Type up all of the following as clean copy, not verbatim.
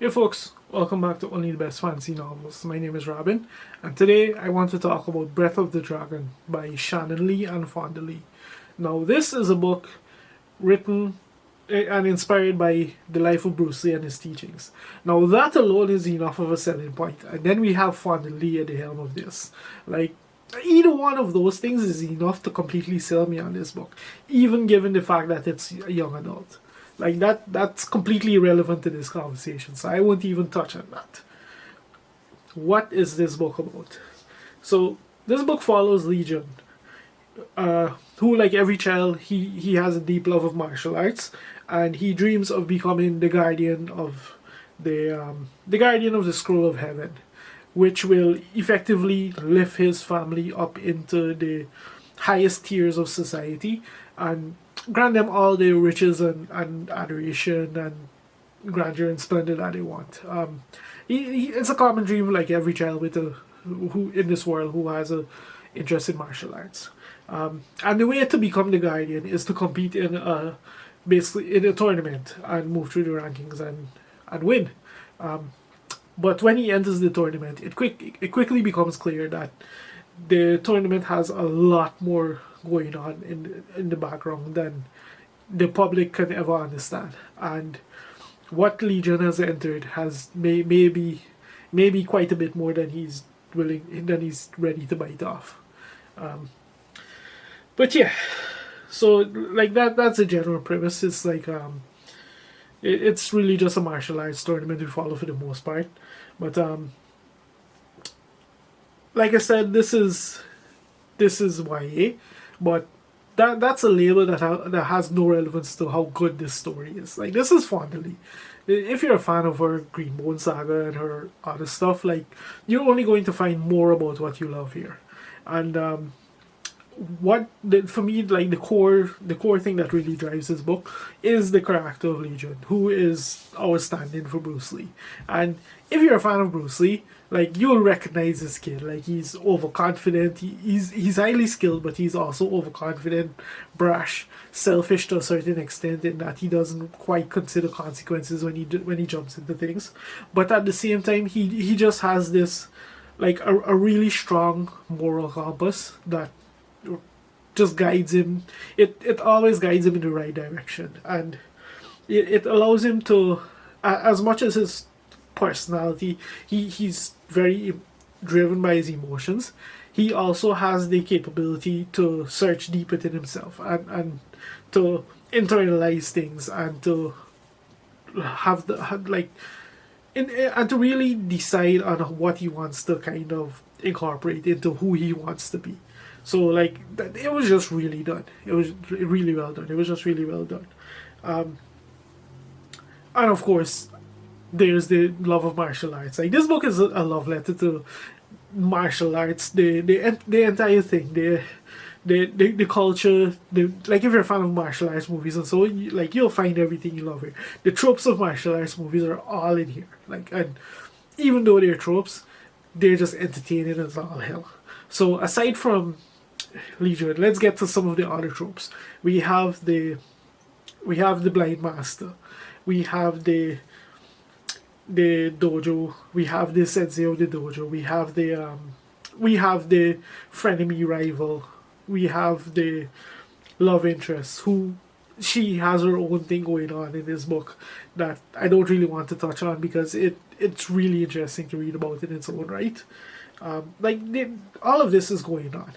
Hey folks, welcome back to Only the Best Fantasy Novels. My name is Robin, and today I want to talk about Breath of the Dragon by Shannon Lee and Fonda Lee. Now, this is a book written and inspired by the life of Bruce Lee and his teachings. Now, that alone is enough of a selling point, and then we have Fonda Lee at the helm of this. Like, either one of those things is enough to completely sell me on this book, even given the fact that it's a young adult. Like that's completely irrelevant to this conversation, so I won't even touch on that. What is this book about? So this book follows Legion, who, like every child, he has a deep love of martial arts, and he dreams of becoming the guardian of the scroll of heaven, which will effectively lift his family up into the highest tiers of society and grant them all the riches and adoration and grandeur and splendor that they want. It's a common dream, like every child with who in this world who has a interest in martial arts. And the way to become the guardian is to compete in basically in a tournament and move through the rankings and win. But when he enters the tournament, it quickly becomes clear that the tournament has a lot more going on in the background than the public can ever understand. And what Legion has entered has maybe quite a bit more than he's ready to bite off. But yeah, so like that's a general premise. It's like it's really just a martial arts tournament we follow for the most part. But like I said, this is YA, but that's a label that has no relevance to how good this story is. Like, this is Fonda Lee. If you're a fan of her Green Bone saga and her other stuff, like, you're only going to find more about what you love here. And for me, like, the core thing that really drives this book is the character of Legion, who is our stand-in for Bruce Lee. And if you're a fan of Bruce Lee, like, you'll recognize this kid. Like, he's overconfident. He's highly skilled, but he's also overconfident, brash, selfish to a certain extent, in that he doesn't quite consider consequences when he jumps into things. But at the same time, he just has this, like, a really strong moral compass that just guides him. It always guides him in the right direction, and it allows him to, as much as his personality, he's very driven by his emotions. He also has the capability to search deep within himself and to internalize things and to and to really decide on what he wants to kind of incorporate into who he wants to be. So, like, it was just really done. It was really well done. It was just really well done. And of course, there's the love of martial arts. Like, this book is a love letter to martial arts. The entire thing. The culture. Like, if you're a fan of martial arts movies and so, like, you'll find everything you love here. The tropes of martial arts movies are all in here. Like, and even though they're tropes, they're just entertaining as all hell. So aside from Legion, let's get to some of the other tropes. We have the blind master. We have the dojo. We have the sensei of the dojo. We have the frenemy rival. We have the love interest, who she has her own thing going on in this book that I don't really want to touch on because it's really interesting to read about in its own right. All of this is going on,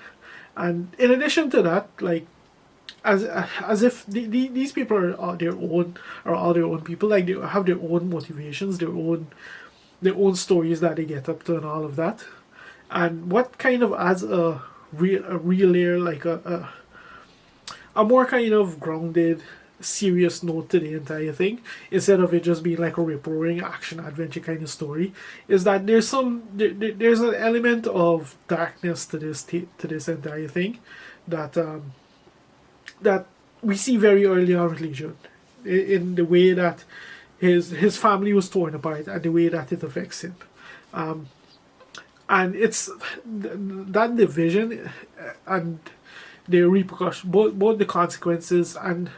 and in addition to that, like, as if these people are all their own people. Like, they have their own motivations, their own stories that they get up to, and all of that. And what kind of adds a real layer, like a more kind of grounded, serious note to the entire thing, instead of it just being like a rip-roaring action adventure kind of story, is that there's an element of darkness to this entire thing that we see very early on with Legion, in the way that his family was torn apart and the way that it affects him. And it's that division and the repercussions, both the consequences and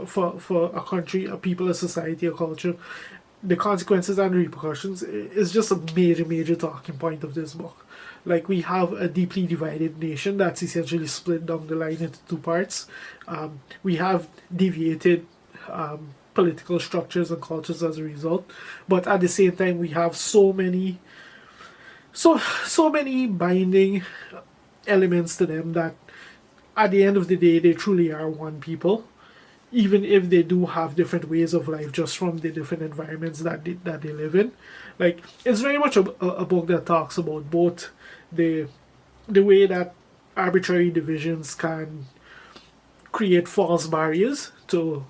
for a country, a people, a society, a culture, the consequences and repercussions is just a major talking point of this book. Like, we have a deeply divided nation that's essentially split down the line into two parts. We have deviated political structures and cultures as a result, but at the same time we have so many binding elements to them that at the end of the day they truly are one people, even if they do have different ways of life just from the different environments that they live in. Like, it's very much a book that talks about both the way that arbitrary divisions can create false barriers to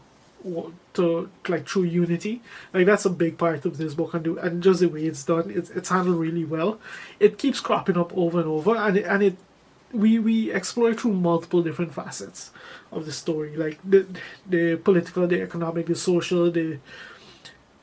like true unity. Like, that's a big part of this book, and just the way it's done, it's handled really well. It keeps cropping up over and over, and it we explore through multiple different facets of the story, like the political, the economic, the social, the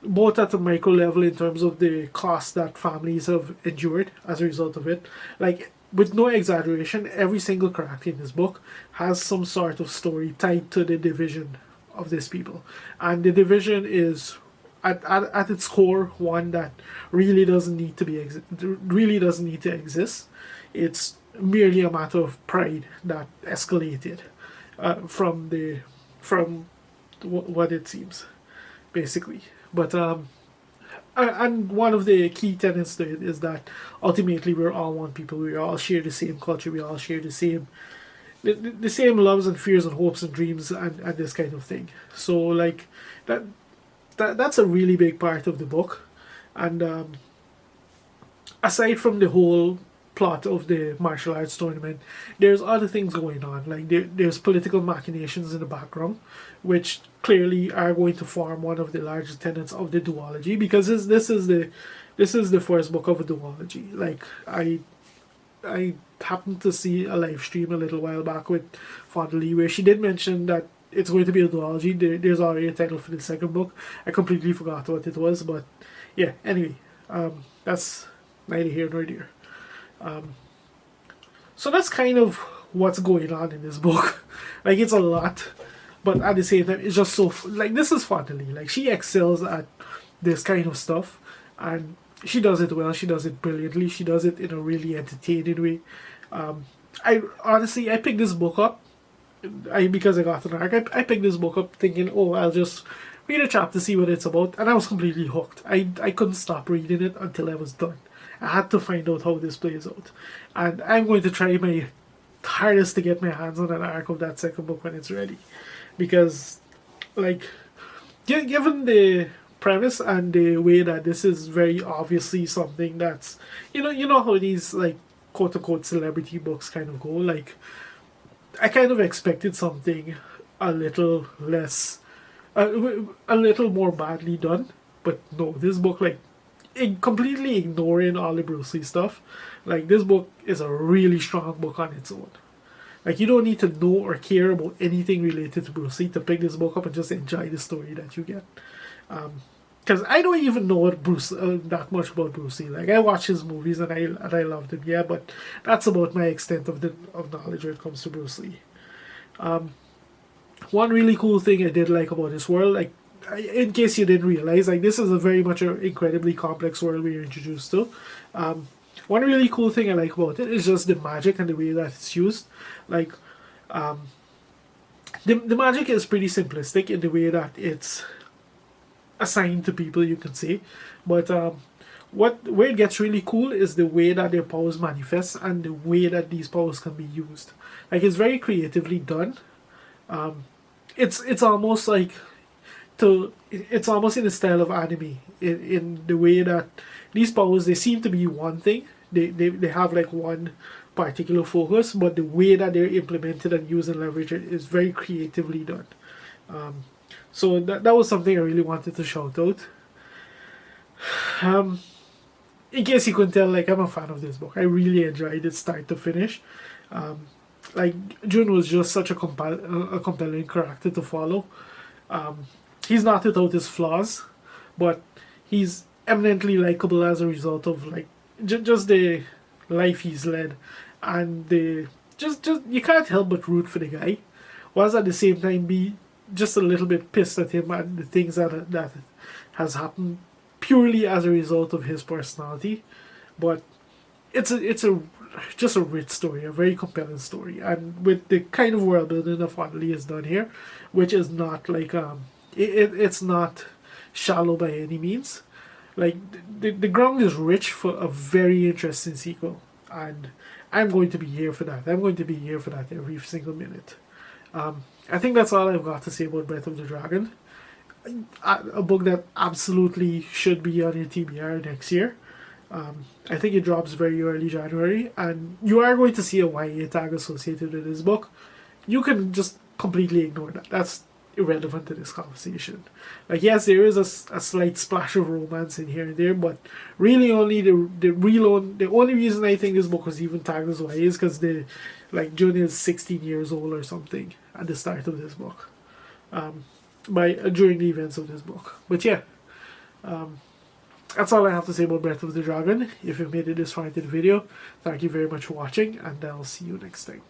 both at the micro level in terms of the cost that families have endured as a result of it. Like, with no exaggeration, every single character in this book has some sort of story tied to the division of these people, and the division is at its core one that really doesn't need to really doesn't need to exist. It's merely a matter of pride that escalated from what it seems, basically. But and one of the key tenets to it is that ultimately we're all one people. We all share the same culture. We all share the same loves and fears and hopes and dreams and this kind of thing. So, like, that's a really big part of the book. And aside from the whole plot of the martial arts tournament, there's other things going on. Like, there's political machinations in the background, which clearly are going to form one of the largest tenets of the duology, because this is the first book of a duology. Like, I happened to see a live stream a little while back with Fonda where she did mention that it's going to be a duology. There's already a title for the second book. I completely forgot what it was, but yeah. Anyway, that's neither here nor there. So that's kind of what's going on in this book. Like, it's a lot, but at the same time, it's just so like, this is Fonda. Like, she excels at this kind of stuff, and she does it well. She does it brilliantly. She does it in a really entertaining way. I picked this book up because I got an arc. I picked this book up thinking, oh, I'll just read a chapter, see what it's about, and I was completely hooked. I couldn't stop reading it until I was done. I had to find out how this plays out, and I'm going to try my hardest to get my hands on an arc of that second book when it's ready, because, like, given the premise and the way that this is very obviously something that's, you know how these, like, quote unquote celebrity books kind of go. Like, I kind of expected something a little less, a little more badly done, but no, this book, like, completely ignoring all the Bruce Lee stuff, like, this book is a really strong book on its own. Like, you don't need to know or care about anything related to Bruce Lee to pick this book up and just enjoy the story that you get. Because I don't even know that much about Bruce Lee. Like, I watch his movies and I love them, yeah, but that's about my extent of knowledge when it comes to Bruce Lee. One really cool thing I did like about this world, like, in case you didn't realize, like, this is a very much an incredibly complex world we're introduced to. One really cool thing I like about it is just the magic and the way that it's used. Like, the magic is pretty simplistic in the way that it's assigned to people, you can say, but where it gets really cool is the way that their powers manifest and the way that these powers can be used. Like, it's very creatively done. It's almost like it's almost in the style of anime, in the way that these powers, they seem to be one thing. They have, like, one particular focus, but the way that they're implemented and used and leveraged is very creatively done. So that was something I really wanted to shout out. In case you couldn't tell, like, I'm a fan of this book. I really enjoyed it start to finish. Like, Jun was just such a compelling character to follow. He's not without his flaws, but he's eminently likable as a result of, like, just the life he's led, and just you can't help but root for the guy, whilst at the same time be just a little bit pissed at him and the things that has happened purely as a result of his personality, but it's a just a rich story, a very compelling story, and with the kind of world building that Fonda has done here, which is not like it's not shallow by any means. Like the ground is rich for a very interesting sequel, and I'm going to be here for that. I'm going to be here for that every single minute. I think that's all I've got to say about Breath of the Dragon. A book that absolutely should be on your TBR next year. I think it drops very early January, and you are going to see a YA tag associated with this book. You can just completely ignore that. That's irrelevant to this conversation. Like, yes, there is a slight splash of romance in here and there, but really only the only reason I think this book was even tagged as YA is because Jun is 16 years old or something at the start of this book. During the events of this book. But yeah, that's all I have to say about Breath of the Dragon. If you've made it this far into the video, thank you very much for watching, and I'll see you next time.